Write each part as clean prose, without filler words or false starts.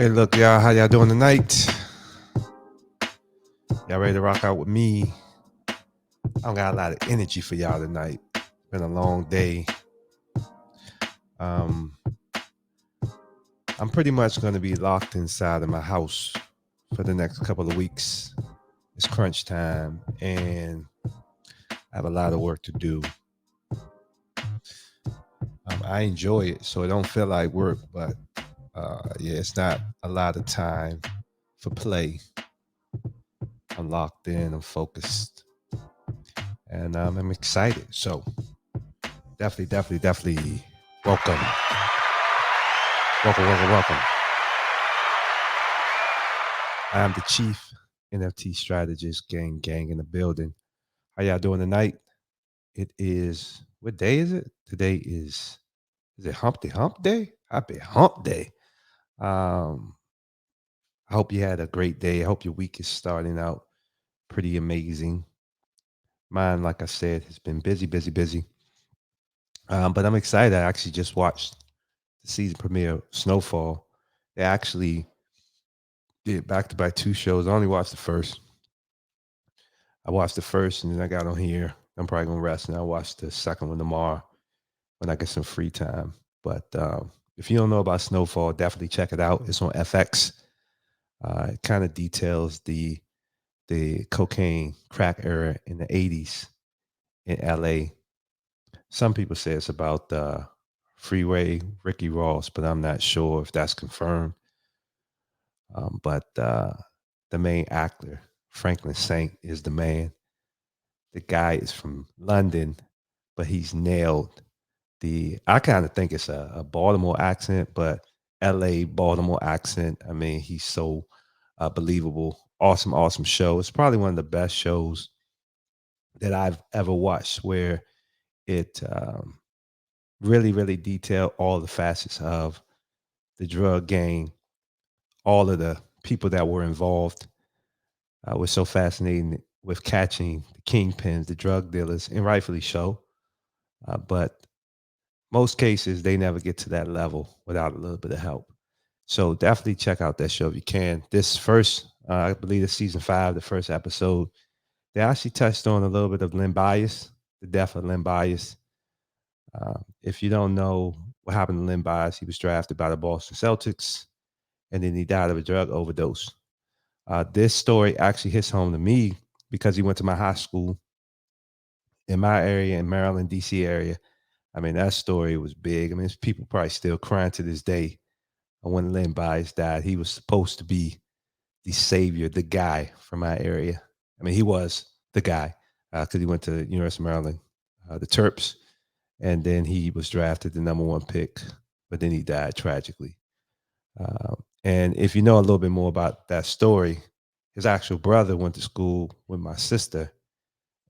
Hey, look, y'all, how y'all doing tonight? Y'all ready to rock out with me? I don't got a lot of energy for y'all tonight. Been a long day. I'm pretty much going to be locked inside of my house for the next couple of weeks. It's crunch time, and I have a lot of work to do. I enjoy it, so it don't feel like work, but yeah, it's not a lot of time for play. I'm locked in, I'm focused, and I'm excited. So definitely welcome. Welcome. I'm the chief NFT strategist, gang in the building. How y'all doing tonight? It is, what day is it? Today is it Humpty Hump Day? Happy Hump Day. Um, I hope you had a great day. I hope your week is starting out pretty amazing. Mine, like I said, has been busy. But I'm excited. I actually just watched the season premiere of Snowfall. They actually did back to back two shows. I only watched the first. I watched the first and then I got on here. I'm probably gonna rest and I'll watch the second one tomorrow when I get some free time. But if you don't know about Snowfall, definitely check it out. It's on FX. It kind of details the cocaine crack era in the 80s in LA. Some people say it's about Freeway Ricky Ross, but I'm not sure if that's confirmed. But the main actor, Franklin Saint, is the man. The guy is from London, but he's nailed I kind of think it's a Baltimore accent, but LA Baltimore accent. I mean, he's so believable. Awesome show. It's probably one of the best shows that I've ever watched where it really detailed all the facets of the drug game, all of the people that were involved. Was so fascinating with catching the kingpins, the drug dealers, and rightfully so. But most cases, they never get to that level without a little bit of help. So definitely check out that show if you can. This first, I believe it's season 5, the first episode, they actually touched on a little bit of Len Bias, the death of Len Bias. If you don't know what happened to Len Bias, he was drafted by the Boston Celtics, and then he died of a drug overdose. This story actually hits home to me because he went to my high school in my area, in Maryland, D.C. area. I mean, that story was big. I mean, people probably still crying to this day. When Len Bias died, he was supposed to be the savior, the guy from my area. I mean, he was the guy because he went to the University of Maryland, the Terps, and then he was drafted the number 1 pick, but then he died tragically. And if you know a little bit more about that story, his actual brother went to school with my sister,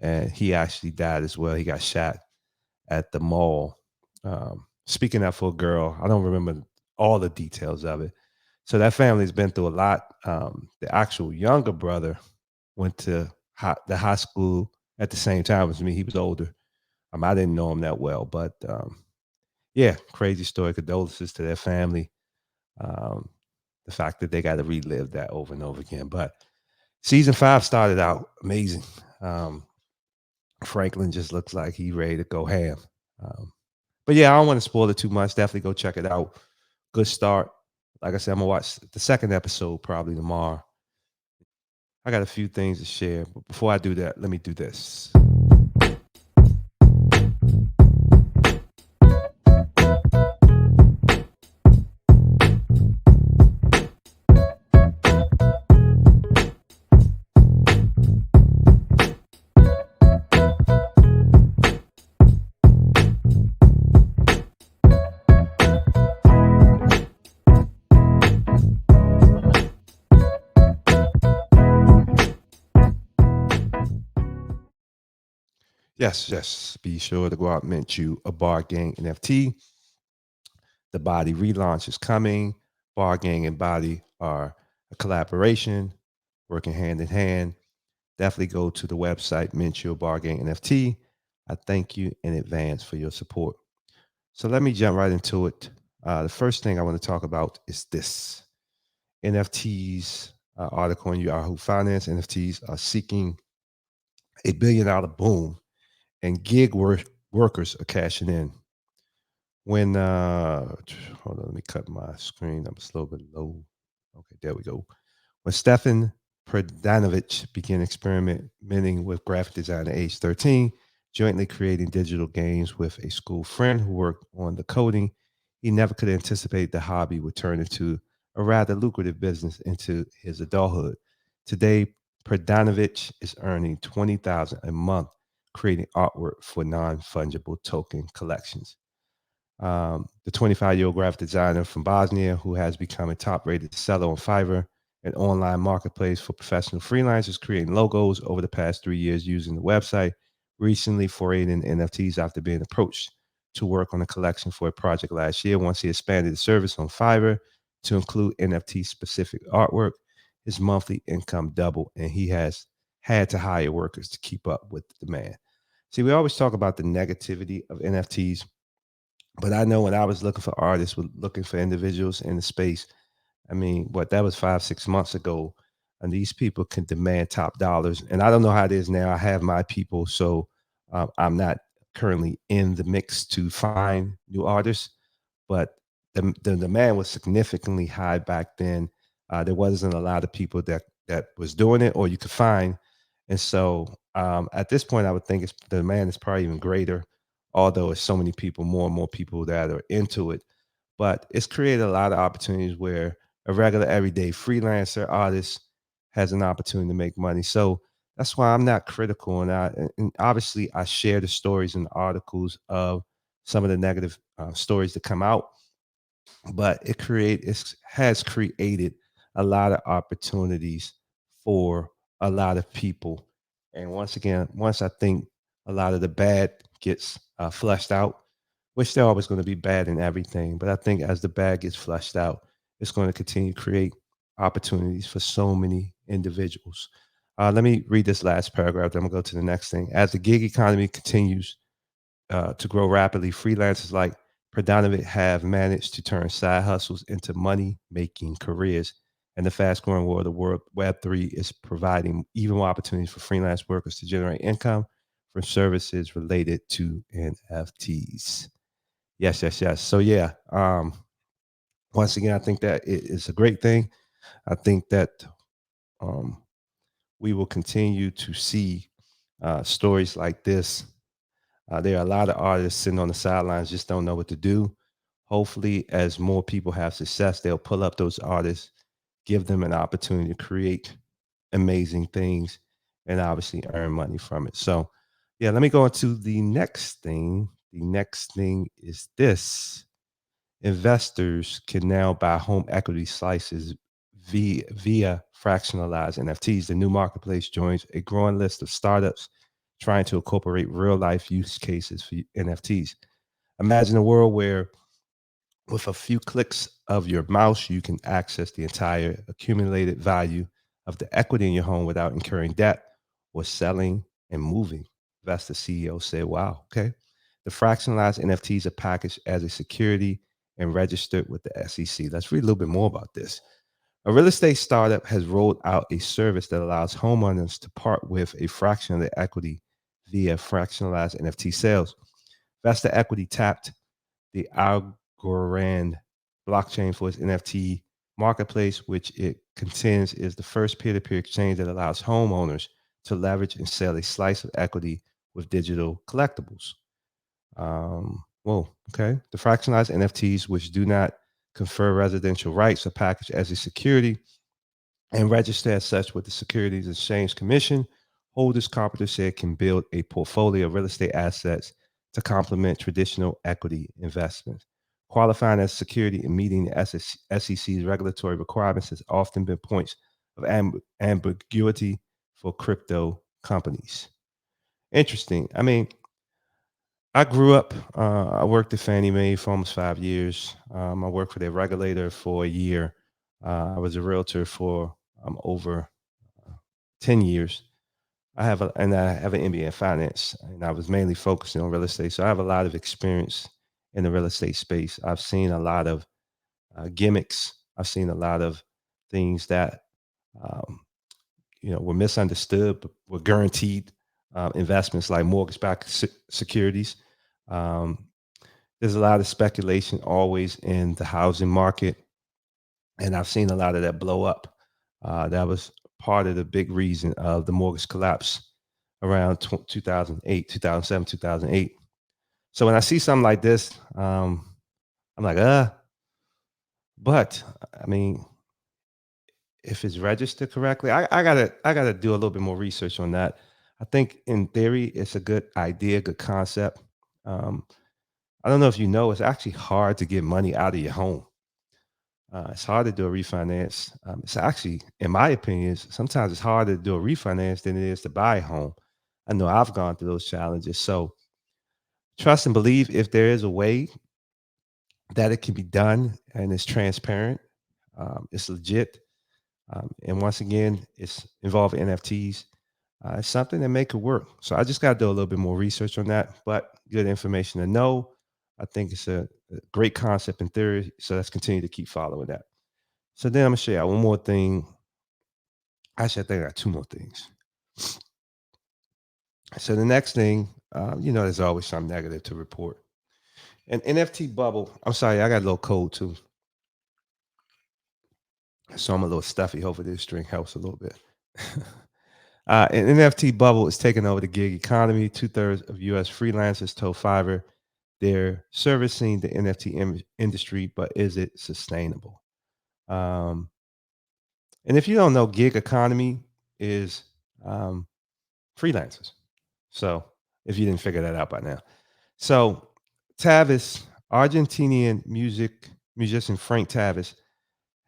and he actually died as well. He got shot at the mall. Speaking up for a girl, I don't remember all the details of it. So that family's been through a lot. The actual younger brother went to the high school at the same time as me. He was older. I didn't know him that well, but yeah, crazy story. Condolences to their family. Um, the fact that they got to relive that over and over again. But season 5 started out amazing. Franklin just looks like he ready to go ham. But yeah, I don't want to spoil it too much. Definitely go check it out. Good start. Like I said, I'm gonna watch the second episode probably tomorrow. I got a few things to share, but before I do that, let me do this. Yes. Be sure to go out and mint you a Bar Gang NFT. The Body relaunch is coming. Bar Gang and Body are a collaboration, working hand in hand. Definitely go to the website, mint you a Bar Gang NFT. I thank you in advance for your support. So let me jump right into it. The first thing I want to talk about is this. NFTs article on Yahoo Finance. NFTs are seeking $1 billion boom, and workers are cashing in. When hold on, let me cut my screen. I'm a little bit low. Okay, there we go. When Stefan Predanovich began experimenting with graphic design at age 13, jointly creating digital games with a school friend who worked on the coding, he never could anticipate the hobby would turn into a rather lucrative business into his adulthood. Today, Predanovich is earning $20,000 a month creating artwork for non-fungible token collections. The 25-year-old graphic designer from Bosnia, who has become a top-rated seller on Fiverr, an online marketplace for professional freelancers creating logos over the past 3 years using the website, recently forayed in NFTs after being approached to work on a collection for a project last year. Once he expanded the service on Fiverr to include NFT-specific artwork, his monthly income doubled, and he has had to hire workers to keep up with the demand. See, we always talk about the negativity of NFTs, but I know when I was looking for artists, looking for individuals in the space, I mean, what that was 5, 6 months ago, and these people can demand top dollars. And I don't know how it is now. I have my people, so I'm not currently in the mix to find new artists, but the demand was significantly high back then. There wasn't a lot of people that was doing it, or you could find. And so at this point, I would think the demand is probably even greater, although it's so many people, more and more people that are into it. But it's created a lot of opportunities where a regular everyday freelancer artist has an opportunity to make money. So that's why I'm not critical, and obviously I share the stories and articles of some of the negative stories that come out, but it has created a lot of opportunities for a lot of people. And once again, once I think a lot of the bad gets flushed out, which they're always going to be bad in everything, but I think as the bad gets flushed out, it's going to continue to create opportunities for so many individuals. Let me read this last paragraph, then I'm going to go to the next thing. As the gig economy continues to grow rapidly, freelancers like Pradanovic have managed to turn side hustles into money making careers. And the fast growing world of Web3 is providing even more opportunities for freelance workers to generate income from services related to NFTs. Yes, yes, yes. So, yeah, once again, I think that it is a great thing. I think that um, we will continue to see stories like this. There are a lot of artists sitting on the sidelines, just don't know what to do. Hopefully, as more people have success, they'll pull up those artists, give them an opportunity to create amazing things, and obviously earn money from it. So, yeah, let me go into the next thing. The next thing is this: investors can now buy home equity slices via fractionalized NFTs. The new marketplace joins a growing list of startups trying to incorporate real life use cases for NFTs. Imagine a world where, with a few clicks of your mouse, you can access the entire accumulated value of the equity in your home without incurring debt or selling and moving. Investor CEO said, wow, okay. The fractionalized NFTs are packaged as a security and registered with the SEC. Let's read a little bit more about this. A real estate startup has rolled out a service that allows homeowners to part with a fraction of their equity via fractionalized NFT sales. Vesta Equity tapped the Algorand blockchain for its NFT marketplace, which it contends is the first peer-to-peer exchange that allows homeowners to leverage and sell a slice of equity with digital collectibles. Whoa, okay. The fractionalized NFTs, which do not confer residential rights, are packaged as a security and register as such with the Securities and Exchange Commission. Holders, Carpenter said, can build a portfolio of real estate assets to complement traditional equity investments. Qualifying as security and meeting the SEC's regulatory requirements has often been points of ambiguity for crypto companies. Interesting. I mean, I grew up, I worked at Fannie Mae for almost 5 years. I worked for their regulator for a year. I was a realtor for over 10 years. I have an MBA in finance, and I was mainly focusing on real estate. So I have a lot of experience in the real estate space. I've seen a lot of gimmicks. I've seen a lot of things that um, were misunderstood, but were guaranteed investments like mortgage-backed securities. Um, there's a lot of speculation always in the housing market, and I've seen a lot of that blow up. That was part of the big reason of the mortgage collapse around 2008, 2007, 2008. So when I see something like this, I'm like, but I mean, if it's registered correctly, I gotta do a little bit more research on that. I think in theory, it's a good idea, good concept. Um, I don't know if you know, it's actually hard to get money out of your home. It's hard to do a refinance. It's actually, in my opinion, sometimes it's harder to do a refinance than it is to buy a home. I know I've gone through those challenges. So trust and believe if there is a way that it can be done and it's transparent, it's legit. And once again, it's involving NFTs. It's something that make it work. So I just got to do a little bit more research on that, but good information to know. I think it's a great concept in theory. So let's continue to keep following that. So then I'm gonna share one more thing. Actually, I think I got two more things. So the next thing, there's always some negative to report. An NFT bubble. I'm sorry, I got a little cold too, so I'm a little stuffy. Hopefully, this drink helps a little bit. An NFT bubble is taking over the gig economy. Two-thirds of U.S. freelancers told Fiverr they're servicing the NFT industry, but is it sustainable? Um, and if you don't know, gig economy is um, freelancers. So if you didn't figure that out by now. So Tavis, Argentinian musician Frank Tavis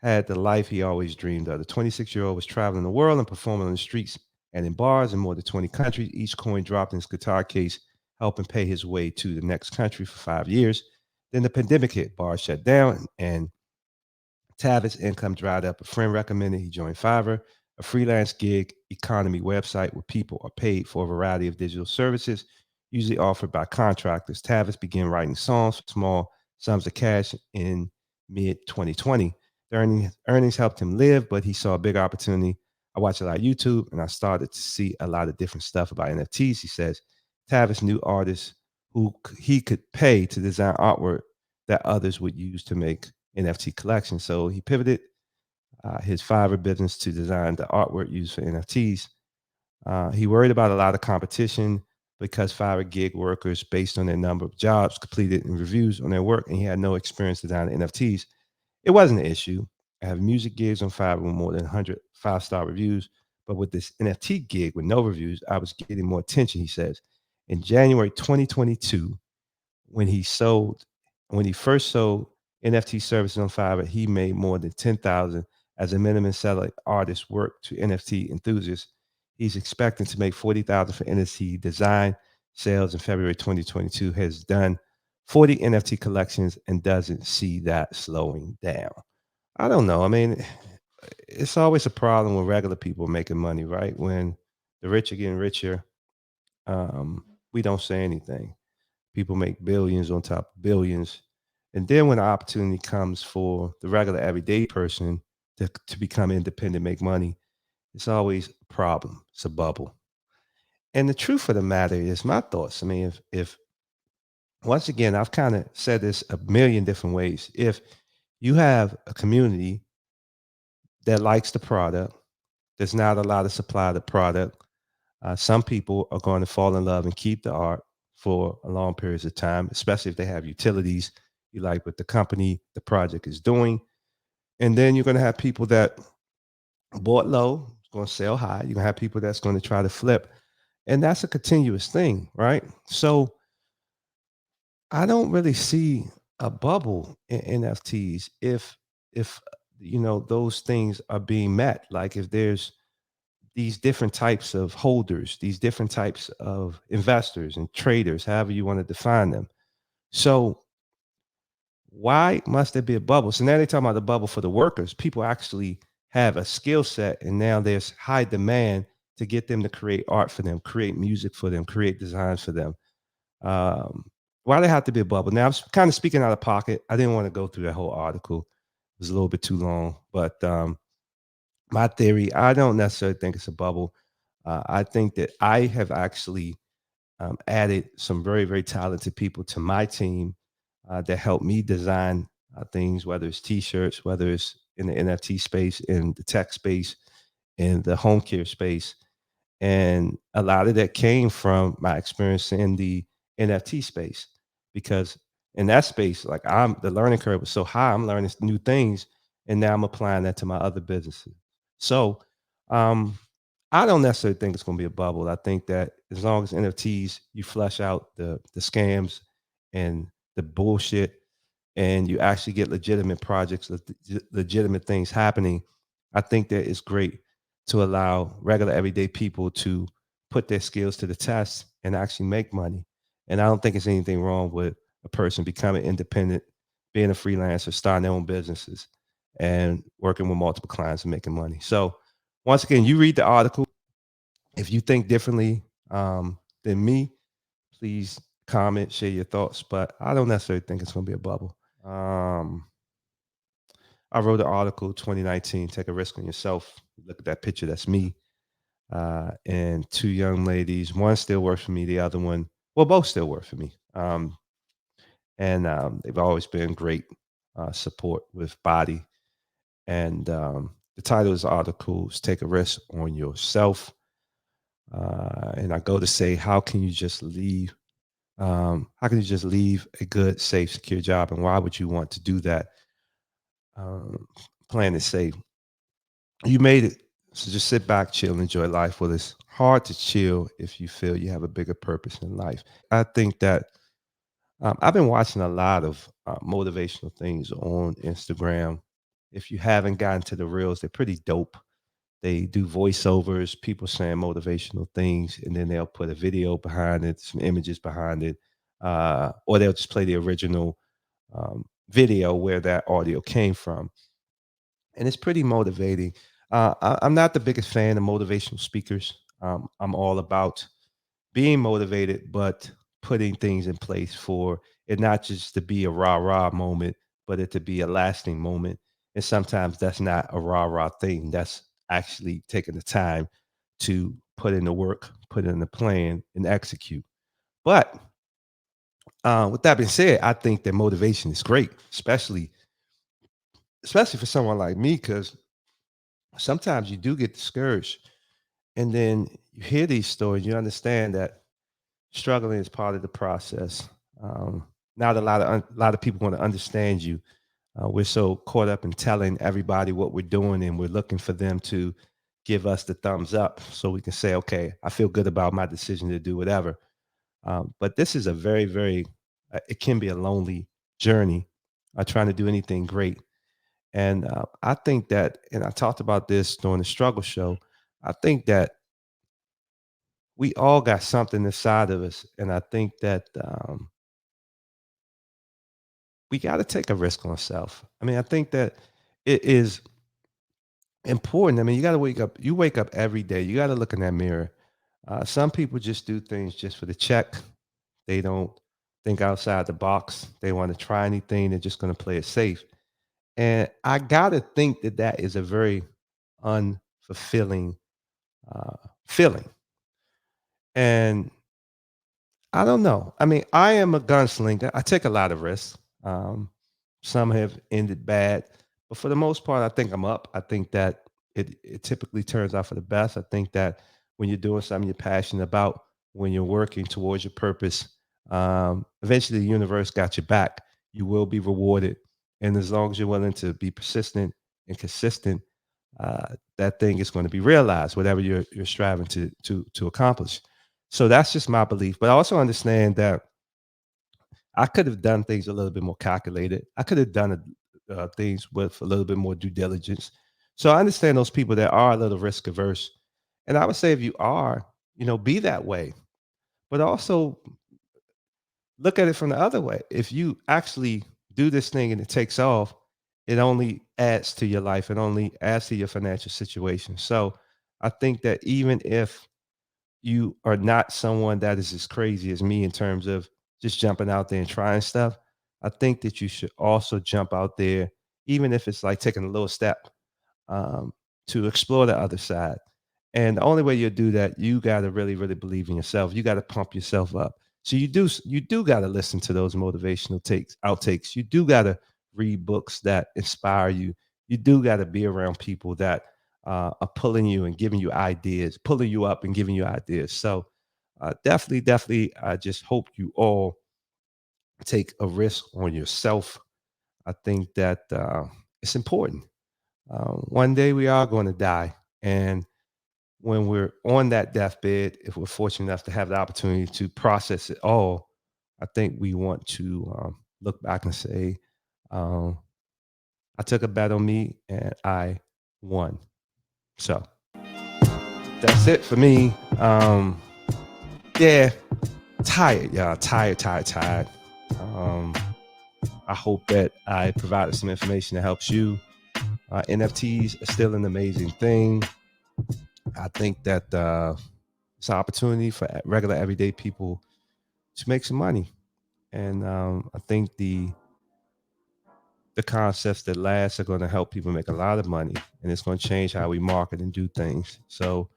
had the life he always dreamed of. The 26-year-old was traveling the world and performing on the streets and in bars in more than 20 countries. Each coin dropped in his guitar case, helping pay his way to the next country for 5 years. Then the pandemic hit, bars shut down, and Tavis' income dried up. A friend recommended he join Fiverr, a freelance gig economy website where people are paid for a variety of digital services, usually offered by contractors. Tavis began writing songs for small sums of cash in mid 2020. The earnings helped him live, but he saw a big opportunity. I watch a lot of YouTube and I started to see a lot of different stuff about NFTs. He says Tavis knew artists who he could pay to design artwork that others would use to make NFT collection. So he pivoted his Fiverr business to design the artwork used for NFTs. He worried about a lot of competition because Fiverr gig workers, based on their number of jobs completed and reviews on their work, and he had no experience designing NFTs. It wasn't an issue. I have music gigs on Fiverr with more than 100 five-star reviews, but with this NFT gig with no reviews, I was getting more attention, he says. In January 2022, when he sold when he first sold NFT services on Fiverr, he made more than 10,000 as a minimum selling artist work to NFT enthusiasts. He's expecting to make 40,000 for NFT design sales in February 2022. Has done 40 NFT collections and doesn't see that slowing down. I don't know. I mean, it's always a problem when regular people are making money, right? When the rich are getting richer, we don't say anything. People make billions on top of billions. And then when the opportunity comes for the regular everyday person to become independent, make money, it's always a problem. It's a bubble. And the truth of the matter is my thoughts. I mean, if once again, I've kind of said this a million different ways. If you have a community that likes the product, there's not a lot of supply of the product. Some people are going to fall in love and keep the art for a long periods of time, especially if they have utilities you like what the company, the project is doing. And then you're going to have people that bought low, going to sell high. You're going to have people that's going to try to flip. And that's a continuous thing, right? So I don't really see a bubble in NFTs if those things are being met. Like if there's these different types of holders, these different types of investors and traders, however you want to define them. So why must there be a bubble? So now they're talking about the bubble for the workers. People actually have a skill set, and now there's high demand to get them to create art for them, create music for them, create designs for them. Um, why they have to be a bubble? Now I'm kind of speaking out of pocket. I didn't want to go through that whole article. It was a little bit too long, but My theory, I don't necessarily think it's a bubble. I think that I have actually added some very, very talented people to my team that help me design things, whether it's t-shirts, whether it's in the NFT space, in the tech space, in the home care space. And a lot of that came from my experience in the NFT space because in that space, like the learning curve was so high, I'm learning new things, and now I'm applying that to my other businesses. So um, I don't necessarily think it's going to be a bubble. I think that as long as NFTs, you flesh out the scams and the bullshit, and you actually get legitimate projects, legitimate things happening, I think that it's great to allow regular everyday people to put their skills to the test and actually make money. And I don't think there's anything wrong with a person becoming independent, being a freelancer, starting their own businesses, and working with multiple clients and making money. So, once again, you read the article. If you think differently than me, please comment, share your thoughts. But I don't necessarily think it's going to be a bubble. Um, I wrote an article 2019, Take a Risk on Yourself. Look at that picture, that's me. And two young ladies. One still works for me, the other one, well, both still work for me. And they've always been great support with body. And the title of this article is Take a Risk on Yourself. And I go to say, how can you just leave? How can you just leave a good, safe, secure job? And why would you want to do that? Plan to say, you made it. So just sit back, chill, and enjoy life. Well, it's hard to chill if you feel you have a bigger purpose in life. I think that I've been watching a lot of motivational things on Instagram. If you haven't gotten to the reels, they're pretty dope. They do voiceovers, people saying motivational things, and then they'll put a video behind it, some images behind it, or they'll just play the original video where that audio came from. And it's pretty motivating. I'm not the biggest fan of motivational speakers. I'm all about being motivated, but putting things in place for it not just to be a rah rah moment, but it to be a lasting moment. And sometimes that's not a rah rah thing. That's actually taking the time to put in the work, put in the plan, and execute. But with that being said, I think that motivation is great, especially for someone like me, because sometimes you do get discouraged, and then you hear these stories, you understand that struggling is part of the process. Not a lot of people want to understand you. We're so caught up in telling everybody what we're doing, and we're looking for them to give us the thumbs up so we can say, "Okay, I feel good about my decision to do whatever." But this is a very, very it can be a lonely journey. Trying to do anything great, and I think that, and I talked about this during the struggle show. I think that we all got something inside of us, and I think that we got to take a risk on ourselves. I mean, I think that it is important. I mean, you got to wake up. You wake up every day. You got to look in that mirror. Some people just do things just for the check. They don't think outside the box. They want to try anything. They're just going to play it safe. And I got to think that that is a very unfulfilling feeling. And I don't know. I mean, I am a gunslinger. I take a lot of risks. Um, some have ended bad, but for the most part, I think I'm up. I think that it typically turns out for the best. I think that when you're doing something you're passionate about, when you're working towards your purpose, eventually the universe got your back. You will be rewarded, and as long as you're willing to be persistent and consistent, that thing is going to be realized. Whatever you're striving to accomplish. So that's just my belief. But I also understand that I could have done things a little bit more calculated. I could have done things with a little bit more due diligence. So I understand those people that are a little risk averse. And I would say if you are, be that way. But also look at it from the other way. If you actually do this thing and it takes off, it only adds to your life. It only adds to your financial situation. So I think that even if you are not someone that is as crazy as me in terms of just jumping out there and trying stuff, I think that you should also jump out there, even if it's like taking a little step. Um, to explore the other side. And the only way you do that, you got to really, really believe in yourself. You got to pump yourself up. So you do got to listen to those motivational outtakes. You do got to read books that inspire you. You do got to be around people that are pulling you and giving you ideas, pulling you up and giving you ideas. So definitely, I just hope you all take a risk on yourself. I think that it's important. One day we are going to die, and when we're on that deathbed, if we're fortunate enough to have the opportunity to process it all, I think we want to look back and say, um, I took a bet on me and I won. So that's it for me. Yeah, tired, y'all. Tired. Um, I hope that I provided some information that helps you. NFTs are still an amazing thing. I think that it's an opportunity for regular everyday people to make some money. And I think the concepts that last are going to help people make a lot of money, and it's going to change how we market and do things. So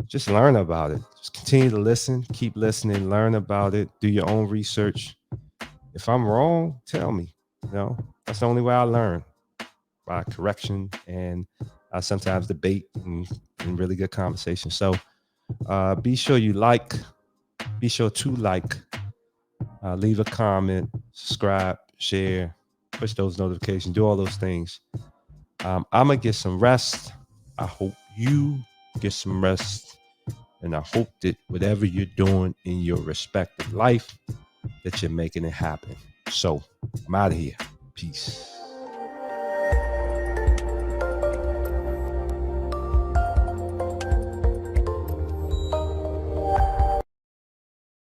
just learn about it. Just continue to listen, keep listening, learn about it, do your own research. If I'm wrong, tell me. That's the only way I learn, by correction and sometimes debate and really good conversation. So be sure you be sure to leave a comment, subscribe, share, push those notifications, do all those things. I'm gonna get some rest. I hope you get some rest, and I hope that whatever you're doing in your respective life, that you're making it happen. So I'm out of here. Peace.